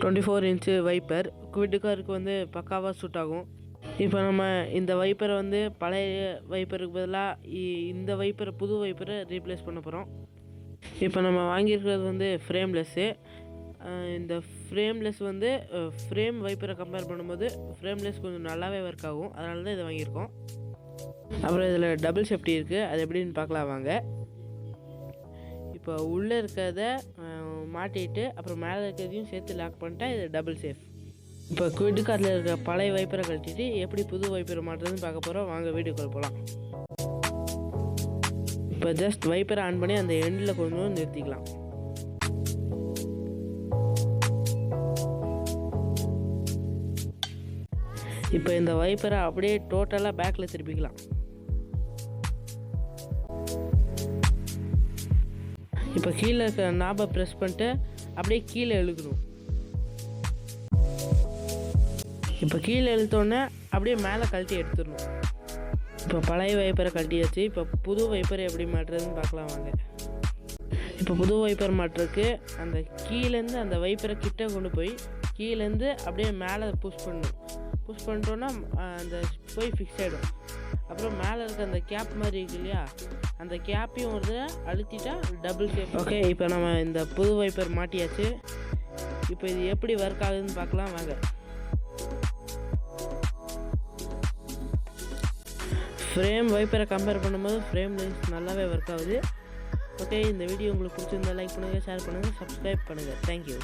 24 inch wiper quit காருக்கு வந்து பக்காவாக சூட் ஆகும். இப்போ நம்ம இந்த வைப்பரை வந்து பழைய வைப்பருக்கு பதிலாக இந்த வைப்பரை புது வைப்பரை ரீப்ளேஸ் பண்ண போகிறோம். இப்போ நம்ம வாங்கியிருக்கிறது வந்து ஃப்ரேம்லெஸ்ஸு. இந்த ஃப்ரேம்லெஸ் வந்து ஃப்ரேம் வைப்பரை கம்பேர் பண்ணும்போது ஃப்ரேம்லெஸ் கொஞ்சம் நல்லாவே ஒர்க் ஆகும். அதனால தான் இதை வாங்கியிருக்கோம். அப்புறம் இதில் டபுள் சேஃப்டி இருக்குது. அது எப்படின்னு பார்க்கலாம் வாங்க. இப்போ உள்ளே இருக்கிறத மாட்டிட்டு அப்புறம் மேலே இருக்கிறதையும் சேர்த்து லாக் பண்ணிட்டா இது டபுள் சேஃப். இப்போ குவிட் காரில் இருக்கிற பழைய வைப்பரை கழட்டிட்டு எப்படி புது வைப்பரை மாட்டுறதுன்னு பார்க்க போகிறோம். வாங்க வீடியோக்குள்ள போகலாம். இப்போ ஜஸ்ட் வைப்பரை ஆன் பண்ணி அந்த எண்டில் கொஞ்சம் நிறுத்திக்கலாம். இப்போ இந்த வைப்பரை அப்படியே டோட்டலாக பேக்கில் திருப்பிக்கலாம். இப்போ கீழே இருக்கிற நாபை ப்ரெஸ் பண்ணிட்டு அப்படியே கீழே இழுக்கணும். இப்போ கீழே இழுத்தோடனே அப்படியே மேலே கழட்டி எடுத்துடணும். இப்போ பழைய வைப்பரை கழட்டியாச்சு. இப்போ புது வைப்பரை எப்படி மாட்டுறதுன்னு பார்க்கலாம் வாங்க. இப்போ புது வைப்பர் மாட்டுறதுக்கு அந்த கீழேருந்து அந்த வைப்பரை கிட்டே கொண்டு போய் கீழேருந்து அப்படியே மேலே புஷ் பண்ணணும். புஷ் பண்ணிட்டோன்னா அந்த போய் ஃபிக்ஸ் ஆகிடும். அப்புறம் மேலே இருக்க அந்த கேப் மாதிரி இருக்கு இல்லையா, அந்த கேப்பையும் ஒரு அழுத்திட்டா டபுள் சேஃப். ஓகே, இப்போ நம்ம இந்த புது வைப்பர் மாட்டியாச்சு. இப்போ இது எப்படி ஒர்க் ஆகுதுன்னு பார்க்கலாம் வாங்க. ஃப்ரேம் வைப்பரை கம்பேர் பண்ணும்போது ஃப்ரேம் லென்ஸ் நல்லாவே ஒர்க் ஆகுது. ஓகே, இந்த வீடியோ உங்களுக்கு பிடிச்சிருந்தா லைக் பண்ணுங்கள், ஷேர் பண்ணுங்கள், சப்ஸ்கிரைப் பண்ணுங்கள். தேங்க்யூ.